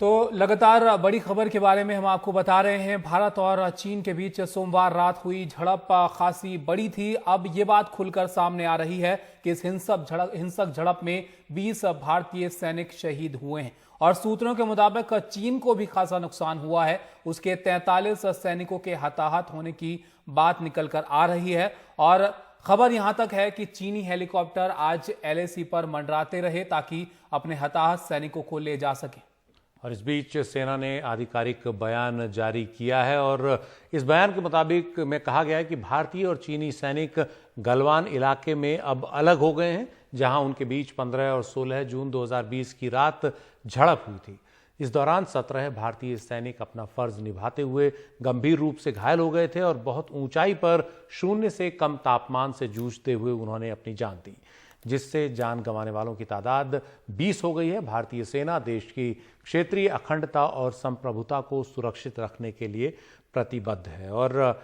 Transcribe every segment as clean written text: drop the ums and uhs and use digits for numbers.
तो लगातार बड़ी खबर के बारे में हम आपको बता रहे हैं। भारत और चीन के बीच सोमवार रात हुई झड़प खासी बड़ी थी। अब ये बात खुलकर सामने आ रही है कि इस हिंसक झड़प में 20 भारतीय सैनिक शहीद हुए हैं और सूत्रों के मुताबिक चीन को भी खासा नुकसान हुआ है। उसके 43 सैनिकों के हताहत होने की बात निकलकर आ रही है और खबर यहां तक है कि चीनी हेलीकॉप्टर आज LAC पर मंडराते रहे ताकि अपने हताहत सैनिकों को ले जा सके। और इस बीच सेना ने आधिकारिक बयान जारी किया है और इस बयान के मुताबिक में कहा गया है कि भारतीय और चीनी सैनिक गलवान इलाके में अब अलग हो गए हैं, जहां उनके बीच 15 और 16 जून 2020 की रात झड़प हुई थी। इस दौरान 17 भारतीय सैनिक अपना फर्ज निभाते हुए गंभीर रूप से घायल हो गए थे और बहुत ऊंचाई पर शून्य से कम तापमान से जूझते हुए उन्होंने अपनी जान दी, जिससे जान गंवाने वालों की तादाद 20 हो गई है। भारतीय सेना देश की क्षेत्रीय अखंडता और संप्रभुता को सुरक्षित रखने के लिए प्रतिबद्ध है। और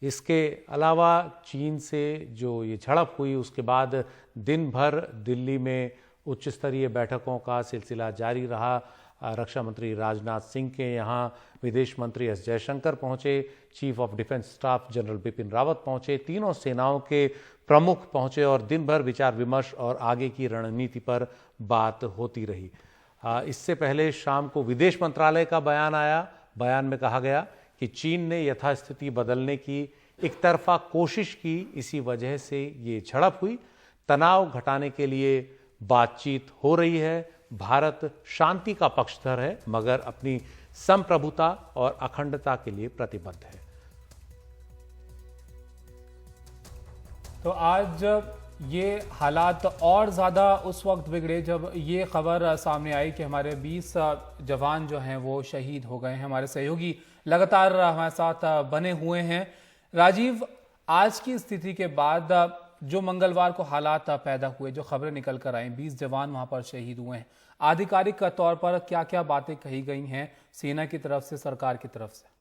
इसके अलावा चीन से जो ये झड़प हुई उसके बाद दिन भर दिल्ली में उच्च स्तरीय बैठकों का सिलसिला जारी रहा। रक्षा मंत्री राजनाथ सिंह के यहाँ विदेश मंत्री एस जयशंकर पहुंचे, chief of defence staff general Bipin Rawat पहुंचे, तीनों सेनाओं के प्रमुख पहुंचे और दिन भर विचार विमर्श और आगे की रणनीति पर बात होती रही। इससे पहले शाम को विदेश मंत्रालय का बयान आया। बयान में कहा गया कि चीन ने यथास्थिति बदलने की एक तरफा कोशिश की, इसी वजह से ये झड़प हुई। तनाव घटाने के लिए बातचीत हो रही है। भारत शांति का पक्षधर है मगर अपनी संप्रभुता और अखंडता के लिए प्रतिबद्ध है। तो आज ये हालात और ज़्यादा उस वक्त बिगड़े जब ये खबर सामने आई कि हमारे 20 जवान जो हैं वो शहीद हो गए हैं। हमारे सहयोगी लगातार हमारे साथ बने हुए हैं। राजीव, आज की स्थिति के बाद जो मंगलवार को हालात पैदा हुए, जो खबरें निकल कर आई, 20 जवान वहां पर शहीद हुए हैं, आधिकारिक तौर पर क्या क्या बातें कही गई हैं सेना की तरफ से, सरकार की तरफ से?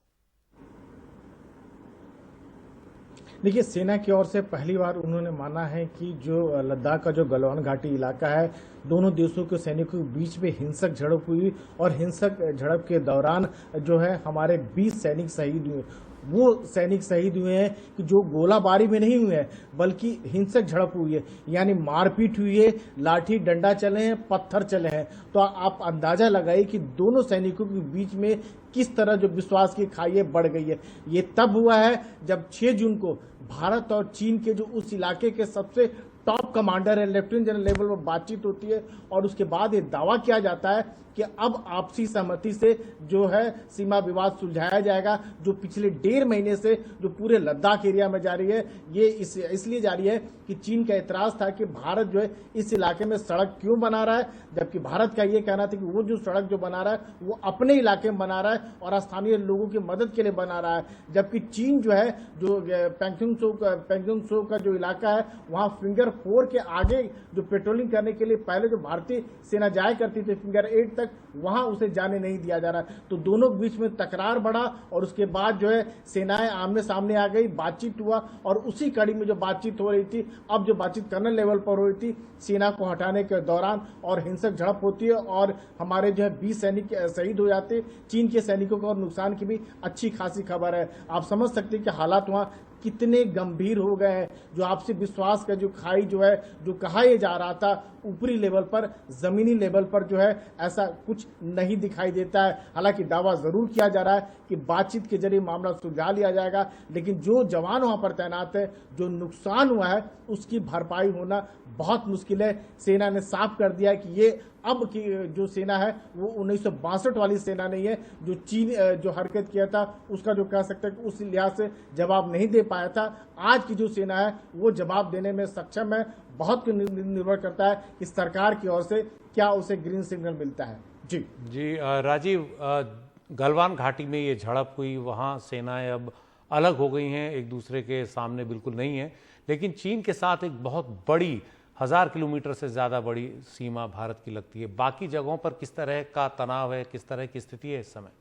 देखिए, सेना की ओर से पहली बार उन्होंने माना है कि जो लद्दाख का जो गलवान घाटी इलाका है, दोनों देशों के सैनिकों के बीच में हिंसक झड़प हुई और हिंसक झड़प के दौरान जो है हमारे 20 सैनिक शहीद हुए। वो सैनिक शहीद हुए हैं कि जो गोलाबारी में नहीं हुए हैं बल्कि हिंसक झड़प हुई है, यानी मारपीट हुई है, लाठी डंडा चले हैं, पत्थर चले हैं। तो आप अंदाजा लगाइए कि दोनों सैनिकों के बीच में किस तरह जो विश्वास की खाई बढ़ गई है। ये तब हुआ है जब 6 जून को भारत और चीन के जो उस इलाके के सबसे टॉप कमांडर है, लेफ्टिनेंट जनरल लेवल पर बातचीत होती है और उसके बाद ये दावा किया जाता है कि अब आपसी सहमति से जो है सीमा विवाद सुलझाया जाएगा, जो पिछले 1.5 महीने से जो पूरे लद्दाख एरिया में जारी है। ये इसलिए जारी है कि चीन का एतराज था कि भारत जो है इस इलाके में सड़क क्यों बना रहा है, जबकि भारत का ये कहना था कि वो जो सड़क जो बना रहा है वो अपने इलाके में बना रहा है और स्थानीय लोगों की मदद के लिए बना रहा है। जबकि चीन जो है जो पेंगुंग त्सो का जो इलाका है वहां फिंगर 4 के आगे जो पेट्रोलिंग करने के लिए पहले जो भारतीय सेना जाया करती थी फिंगर 8 तक, वहां उसे जाने नहीं दिया जा रहा। तो दोनों के बीच में तकरार बढ़ा और उसके बाद जो है सेनाएं आमने सामने आ गई, बातचीत हुआ और उसी कड़ी में जो बातचीत हो रही थी, अब जो बातचीत कर्नल लेवल पर हो रही थी, सेना को हटाने के दौरान और हिंसक झड़प होती है और हमारे जो है 20 सैनिक शहीद हो जाते। चीन के सैनिकों को और नुकसान की भी अच्छी खासी खबर है। आप समझ सकते हैं कि हालात वहां कितने गंभीर हो गए हैं। जो आपसी विश्वास का जो खाई जो है, जो कहा यह जा रहा था ऊपरी लेवल पर, जमीनी लेवल पर जो है ऐसा कुछ नहीं दिखाई देता है। हालांकि दावा जरूर किया जा रहा है कि बातचीत के जरिए मामला सुलझा लिया जाएगा, लेकिन जो जवान वहां पर तैनात है, जो नुकसान हुआ है उसकी भरपाई होना बहुत मुश्किल है। सेना ने साफ कर दिया है कि ये अब की जो सेना है वो 1962 वाली सेना नहीं है। जो चीन जो हरकत किया था उसका जो कह सकते हैं कि उस लिहाज से जवाब नहीं दे पाया था। आज की जो सेना है वो जवाब देने में सक्षम है। बहुत निर्भर करता है कि सरकार की ओर से क्या उसे ग्रीन सिग्नल मिलता है। जी राजीव, गलवान घाटी में ये झड़प हुई, वहाँ सेनाएं अब अलग हो गई हैं, एक दूसरे के सामने बिल्कुल नहीं है, लेकिन चीन के साथ एक बहुत बड़ी 1000 किलोमीटर से ज़्यादा बड़ी सीमा भारत की लगती है। बाकी जगहों पर किस तरह का तनाव है, किस तरह की स्थिति है इस समय?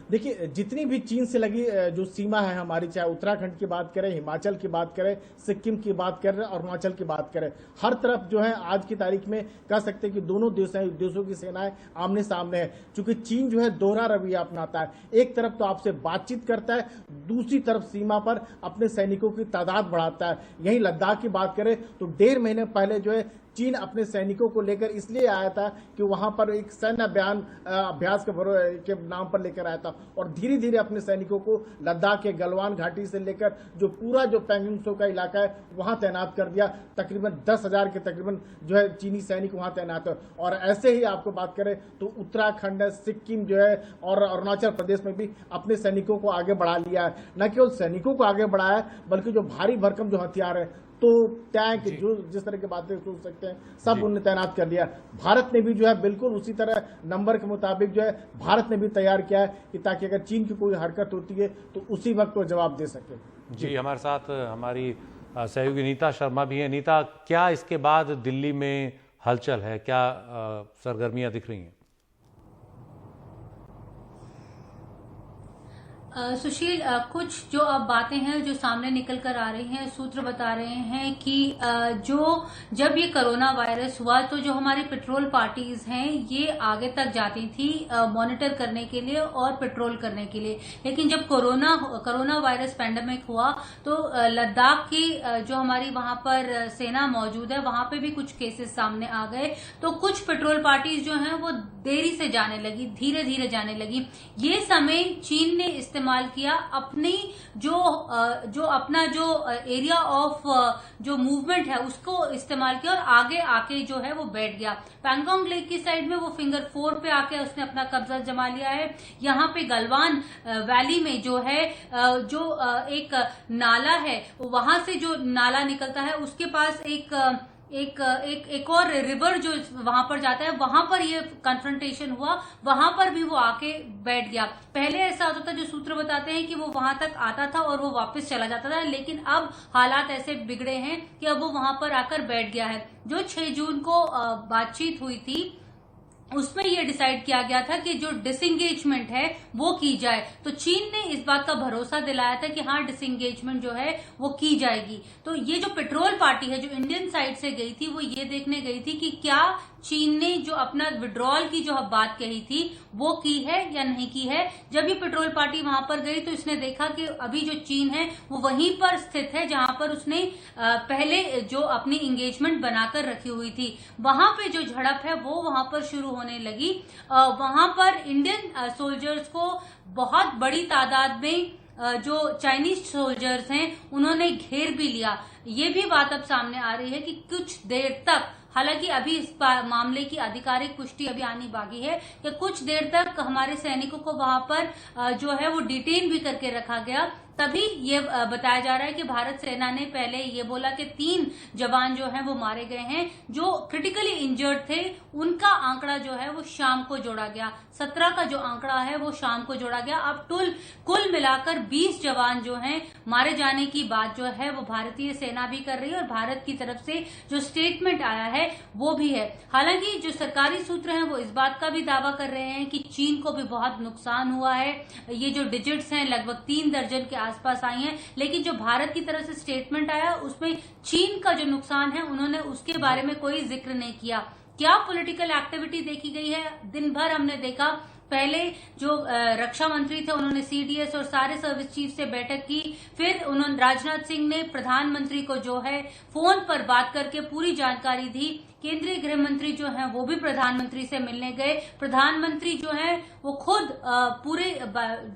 देखिए, जितनी भी चीन से लगी जो सीमा है हमारी, चाहे उत्तराखंड की बात करें, हिमाचल की बात करें, सिक्किम की बात करें, अरुणाचल की बात करें, हर तरफ जो है आज की तारीख में कह सकते हैं कि दोनों देशों की सेनाएं आमने सामने है। चूंकि चीन जो है दोहरा रवैया अपनाता है, एक तरफ तो आपसे बातचीत करता है, दूसरी तरफ सीमा पर अपने सैनिकों की तादाद बढ़ाता है। यही लद्दाख की बात करें तो 1.5 महीने पहले जो है चीन अपने सैनिकों को लेकर इसलिए आया था कि वहां पर एक सैन्य अभ्यास के नाम पर लेकर आया था, और धीरे धीरे अपने सैनिकों को लद्दाख के गलवान घाटी से लेकर जो पूरा जो पैंगोंग त्सो का इलाका है वहां तैनात कर दिया। तकरीबन 10,000 के तकरीबन जो है चीनी सैनिक वहां तैनात है। और ऐसे ही आपको बात करें तो उत्तराखंड, सिक्किम जो है और अरुणाचल प्रदेश में भी अपने सैनिकों को आगे बढ़ा लिया है। न केवल सैनिकों को आगे बढ़ाया है, बल्कि जो भारी भरकम जो हथियार है, तो टैंक, जो जिस तरह की बातें सोच सकते हैं, सब उन्हें तैनात कर दिया। भारत ने भी जो है बिल्कुल उसी तरह नंबर के मुताबिक जो है भारत ने भी तैयार किया है कि ताकि अगर चीन की कोई हरकत होती है तो उसी वक्त वो जवाब दे सके। जी, हमारे साथ हमारी सहयोगी नीता शर्मा भी है। नीता, क्या इसके बाद दिल्ली में हलचल है, क्या सरगर्मियां दिख रही हैं? सुशील, कुछ जो अब बातें हैं जो सामने निकल कर आ रही हैं, सूत्र बता रहे हैं कि जब ये कोरोना वायरस हुआ तो जो हमारी पेट्रोल पार्टीज हैं ये आगे तक जाती थी मॉनिटर करने के लिए और पेट्रोल करने के लिए। लेकिन जब कोरोना वायरस पैंडेमिक हुआ तो लद्दाख की जो हमारी वहां पर सेना मौजूद है वहां पे भी कुछ केसेस सामने आ गए। तो कुछ पेट्रोल पार्टीज जो हैं वो देरी से जाने लगी, धीरे धीरे जाने लगी। ये समय चीन ने इस्तेमाल किया अपनी जो अपना जो एरिया ऑफ जो मूवमेंट है उसको इस्तेमाल किया और आगे आके जो है वो बैठ गया। पैंगोंग लेक की साइड में वो फिंगर 4 पे आके उसने अपना कब्जा जमा लिया है। यहाँ पे गलवान वैली में जो है एक नाला है, वहां से जो नाला निकलता है उसके पास एक और रिवर जो वहां पर जाता है, वहां पर ये कन्फ्रंटेशन हुआ, वहां पर भी वो आके बैठ गया। पहले ऐसा होता था, जो सूत्र बताते हैं कि वो वहां तक आता था और वो वापस चला जाता था, लेकिन अब हालात ऐसे बिगड़े हैं कि अब वो वहां पर आकर बैठ गया है। जो 6 जून को बातचीत हुई थी उसमें यह डिसाइड किया गया था कि जो डिसंगेजमेंट है वो की जाए। तो चीन ने इस बात का भरोसा दिलाया था कि हाँ, डिसंगेजमेंट जो है वो की जाएगी। तो ये जो पेट्रोल पार्टी है जो इंडियन साइड से गई थी वो ये देखने गई थी कि क्या चीन ने जो अपना विड्रॉल की जो बात कही थी वो की है या नहीं की है। जब ये पेट्रोल पार्टी वहां पर गई तो इसने देखा कि अभी जो चीन है वो वहीं पर स्थित है जहां पर उसने पहले जो अपनी एंगेजमेंट बनाकर रखी हुई थी। वहां पे जो झड़प है वो वहां पर शुरू होने लगी। वहां पर इंडियन सोल्जर्स को बहुत बड़ी तादाद में जो चाइनीज सोल्जर्स हैं उन्होंने घेर भी लिया। ये भी बात अब सामने आ रही है कि कुछ देर तक, हालांकि अभी इस मामले की आधिकारिक पुष्टि अभी आनी बाकी है, कि कुछ देर तक हमारे सैनिकों को वहां पर जो है वो डिटेन भी करके रखा गया। तभी ये बताया जा रहा है कि भारत सेना ने पहले ये बोला कि 3 जवान जो हैं वो मारे गए हैं। जो क्रिटिकली इंजर्ड थे उनका आंकड़ा जो है वो शाम को जोड़ा गया। 17 का जो आंकड़ा है वो शाम को जोड़ा गया। अब कुल मिलाकर 20 जवान जो हैं मारे जाने की बात जो है वो भारतीय सेना भी कर रही है और भारत की तरफ से जो स्टेटमेंट आया है वो भी है। हालांकि जो सरकारी सूत्र हैं वो इस बात का भी दावा कर रहे हैं कि चीन को भी बहुत नुकसान हुआ है। ये जो डिजिट्स हैं लगभग 3 दर्जन के आसपास आई हैं, लेकिन जो भारत की तरफ से स्टेटमेंट आया उसमें चीन का जो नुकसान है उन्होंने उसके बारे में कोई जिक्र नहीं किया। क्या पॉलिटिकल एक्टिविटी देखी गई है? दिन भर हमने देखा, पहले जो रक्षा मंत्री थे उन्होंने सीडीएस और सारे सर्विस चीफ से बैठक की। फिर उन्होंने राजनाथ सिंह ने प्रधानमंत्री को जो है फोन पर बात करके पूरी जानकारी दी। केंद्रीय गृह मंत्री जो हैं वो भी प्रधानमंत्री से मिलने गए। प्रधानमंत्री जो हैं वो खुद पूरे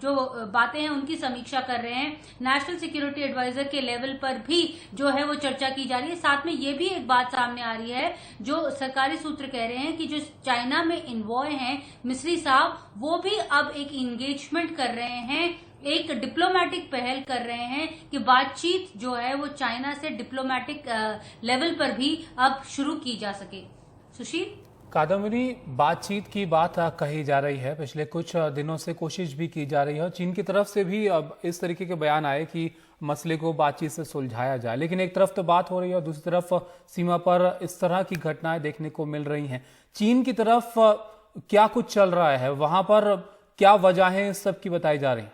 जो बातें हैं उनकी समीक्षा कर रहे हैं। नेशनल सिक्योरिटी एडवाइजर के लेवल पर भी जो है वो चर्चा की जा रही है। साथ में ये भी एक बात सामने आ रही है, जो सरकारी सूत्र कह रहे हैं कि जो चाइना में इन्वॉय हैं मिस्री साहब, वो भी अब एक इंगेजमेंट कर रहे हैं, एक डिप्लोमेटिक पहल कर रहे हैं कि बातचीत जो है वो चाइना से डिप्लोमेटिक लेवल पर भी अब शुरू की जा सके। सुशील, कादम्बरी, बातचीत की बात कही जा रही है, पिछले कुछ दिनों से कोशिश भी की जा रही है और चीन की तरफ से भी अब इस तरीके के बयान आए कि मसले को बातचीत से सुलझाया जाए। लेकिन एक तरफ तो बात हो रही है और दूसरी तरफ सीमा पर इस तरह की घटनाएं देखने को मिल रही हैं। चीन की तरफ क्या कुछ चल रहा है, वहां पर क्या वजहें सब की बताई जा रही हैं?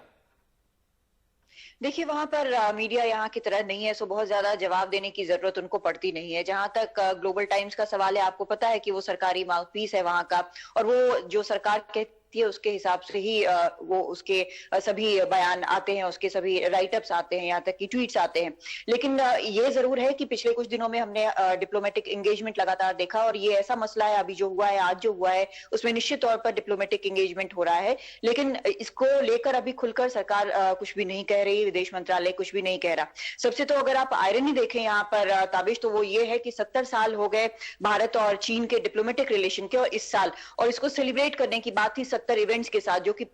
देखिए वहां पर मीडिया यहाँ की तरह नहीं है, सो बहुत ज्यादा जवाब देने की जरूरत उनको पड़ती नहीं है। जहां तक ग्लोबल टाइम्स का सवाल है, आपको पता है कि वो सरकारी माउथपीस है वहां का, और वो जो सरकार कहती है उसके हिसाब से ही वो उसके सभी बयान आते हैं, उसके सभी राइटअप्स आते हैं, यहाँ तक कि ट्वीट्स आते हैं। लेकिन ये जरूर है कि पिछले कुछ दिनों में हमने डिप्लोमेटिक एंगेजमेंट लगातार देखा, और ये ऐसा मसला है अभी जो हुआ है, आज जो हुआ है, उसमें निश्चित तौर पर डिप्लोमेटिक एंगेजमेंट हो रहा है। लेकिन इसको लेकर अभी खुलकर सरकार कुछ भी नहीं कह रही, विदेश मंत्रालय कुछ भी नहीं कह रहा। सबसे तो अगर आप आयरनी देखें यहाँ पर ताबिश, तो वो ये है कि 70 साल हो गए भारत और चीन के डिप्लोमेटिक रिलेशन के, और इस साल, और इसको सेलिब्रेट करने की बात थी 70 इवेंट्स के साथ, जो कि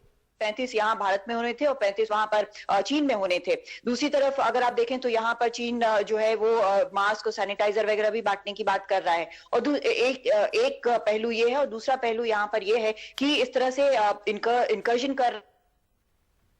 35 यहाँ भारत में होने थे और 35 वहां पर चीन में होने थे। दूसरी तरफ अगर आप देखें तो यहाँ पर चीन जो है वो मास्क और सैनिटाइजर वगैरह भी बांटने की बात कर रहा है, और एक पहलू ये है, और दूसरा पहलू यहाँ पर ये है कि इस तरह से इंकर्जन कर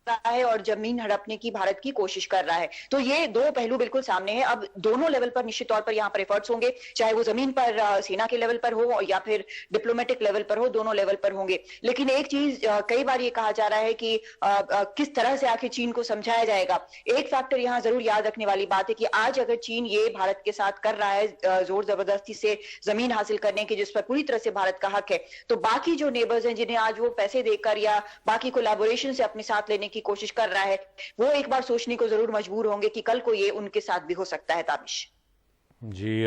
रहा है और जमीन हड़पने की भारत की कोशिश कर रहा है। तो ये दो पहलू बिल्कुल सामने है। अब दोनों लेवल पर निश्चित तौर पर यहाँ पर एफर्ट्स होंगे, चाहे वो जमीन पर सेना के लेवल पर हो या फिर डिप्लोमेटिक लेवल पर हो, दोनों लेवल पर होंगे। लेकिन एक चीज कई बार ये कहा जा रहा है कि किस तरह से आखिर चीन को समझाया जाएगा। एक फैक्टर यहाँ जरूर याद रखने वाली बात है कि आज अगर चीन ये भारत के साथ कर रहा है जोर जबरदस्ती से जमीन हासिल करने की, जिस पर पूरी तरह से भारत का हक है, तो बाकी जो नेबर्स हैं जिन्हें आज वो पैसे देकर या बाकी कोलैबोरेशन से अपने साथ लेने की कोशिश कर रहा है, वो एक बार सोचने को जरूर मजबूर होंगे कि कल को ये उनके साथ भी हो सकता है। ताबिश जी,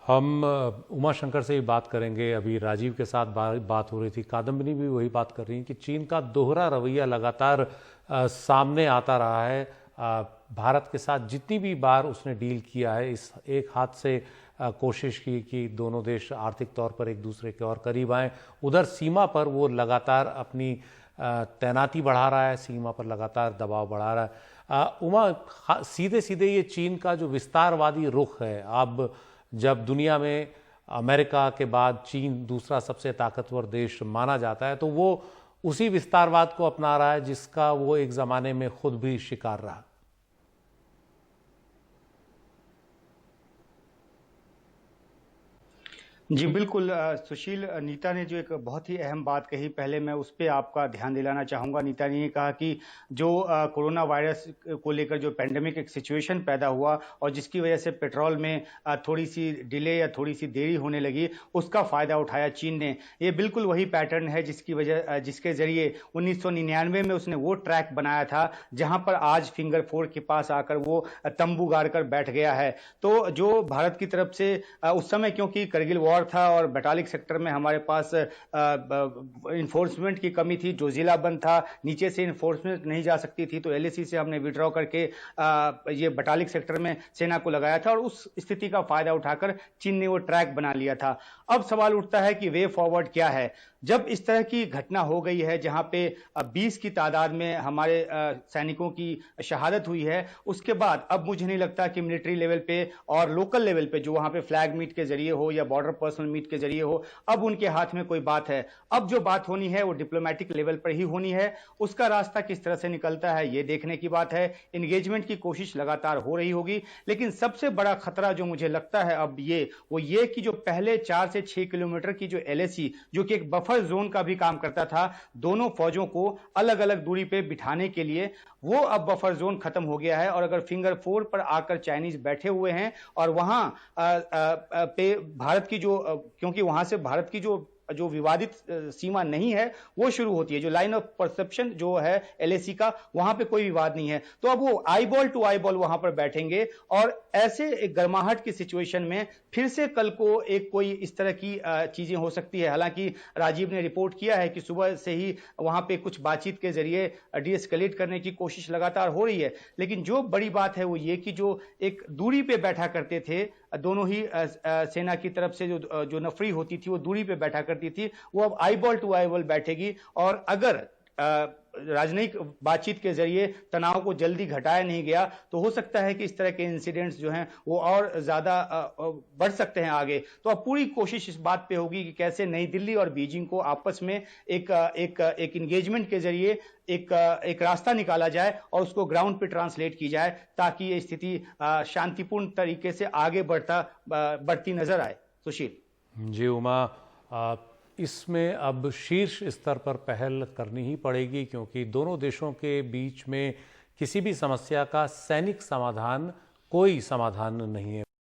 हम उमा शंकर से ही बात करेंगे। अभी राजीव के साथ बात हो रही थी, कादम्बिनी भी वही बात कर रही है कि चीन का दोहरा रवैया लगातार सामने आता रहा है। भारत के साथ जितनी भी बार उसने डील किया है, इस एक हाथ से कोशिश की कि दोनों देश आर्थिक तौर पर एक दूसरे के और करीब आएँ, उधर सीमा पर वो लगातार अपनी तैनाती बढ़ा रहा है, सीमा पर लगातार दबाव बढ़ा रहा है। उमा, सीधे सीधे ये चीन का जो विस्तारवादी रुख है, अब जब दुनिया में अमेरिका के बाद चीन दूसरा सबसे ताकतवर देश माना जाता है, तो वो उसी विस्तारवाद को अपना रहा है जिसका वो एक ज़माने में खुद भी शिकार रहा। जी बिल्कुल सुशील, नीता ने जो एक बहुत ही अहम बात कही, पहले मैं उस पर आपका ध्यान दिलाना चाहूँगा। नीता ने कहा कि जो कोरोना वायरस को लेकर जो पैंडेमिक एक सिचुएशन पैदा हुआ और जिसकी वजह से पेट्रोल में थोड़ी सी डिले या थोड़ी सी देरी होने लगी, उसका फ़ायदा उठाया चीन ने। ये बिल्कुल वही पैटर्न है जिसके ज़रिए 1999 में उसने वो ट्रैक बनाया था जहाँ पर आज फिंगर 4 के पास आकर वो तंबू गाड़ कर बैठ गया है। तो जो भारत की तरफ से उस समय, क्योंकि करगिल वॉर था और बटालिक सेक्टर में हमारे पास इन्फोर्समेंट की कमी थी, जो जिला बंद था, नीचे से इन्फोर्समेंट नहीं जा सकती थी, तो एलएसी से हमने विड्रॉ करके ये बटालिक सेक्टर में सेना को लगाया था, और उस स्थिति का फायदा उठाकर चीन ने वो ट्रैक बना लिया था। अब सवाल उठता है कि वे फॉरवर्ड क्या है। जब इस तरह की घटना हो गई है जहां पे 20 की तादाद में हमारे सैनिकों की शहादत हुई है, उसके बाद अब मुझे नहीं लगता कि मिलिट्री लेवल पे और लोकल लेवल पे, जो वहां पे फ्लैग मीट के जरिए हो या बॉर्डर पर्सनल मीट के जरिए हो, अब उनके हाथ में कोई बात है। अब जो बात होनी है वो डिप्लोमेटिक लेवल पर ही होनी है। उसका रास्ता किस तरह से निकलता है ये देखने की बात है। एंगेजमेंट की कोशिश लगातार हो रही होगी, लेकिन सबसे बड़ा खतरा जो मुझे लगता है अब वो ये कि जो पहले 4 से 6 किलोमीटर की जो एलएसी, जो कि एक बफर जोन का भी काम करता था, दोनों फौजों को अलग अलग दूरी पे बिठाने के लिए, वो अब बफर जोन खत्म हो गया है। और अगर फिंगर 4 पर आकर चाइनीज बैठे हुए हैं और वहां पे भारत की क्योंकि वहां से भारत की जो विवादित सीमा नहीं है वो शुरू होती है, जो लाइन ऑफ परसेप्शन जो है एलएसी का, वहां पे कोई विवाद नहीं है, तो अब वो आईबॉल टू आईबॉल वहां पर बैठेंगे। और ऐसे एक गर्माहट की सिचुएशन में फिर से कल को एक कोई इस तरह की चीजें हो सकती है। हालांकि राजीव ने रिपोर्ट किया है कि सुबह से ही वहां पे कुछ बातचीत के जरिए डीएस्केलेट करने की कोशिश लगातार हो रही है, लेकिन जो बड़ी बात है वो ये कि जो एक दूरी पे बैठा करते थे दोनों ही सेना की तरफ से, जो नफरी होती थी वो दूरी पे बैठा करती थी, वो अब आईबॉल टू आईबॉल बैठेगी। और अगर राजनयिक बातचीत के जरिए तनाव को जल्दी घटाया नहीं गया तो हो सकता है कि इस तरह के इंसिडेंट्स जो हैं वो और ज्यादा बढ़ सकते हैं आगे। तो अब पूरी कोशिश इस बात पे होगी कि कैसे नई दिल्ली और बीजिंग को आपस में एक इंगेजमेंट के जरिए एक रास्ता निकाला जाए और उसको ग्राउंड पे ट्रांसलेट की जाए, ताकि ये स्थिति शांतिपूर्ण तरीके से आगे बढ़ती नजर आए। सुशील जी उमा, इसमें अब शीर्ष स्तर पर पहल करनी ही पड़ेगी, क्योंकि दोनों देशों के बीच में किसी भी समस्या का सैनिक समाधान कोई समाधान नहीं है।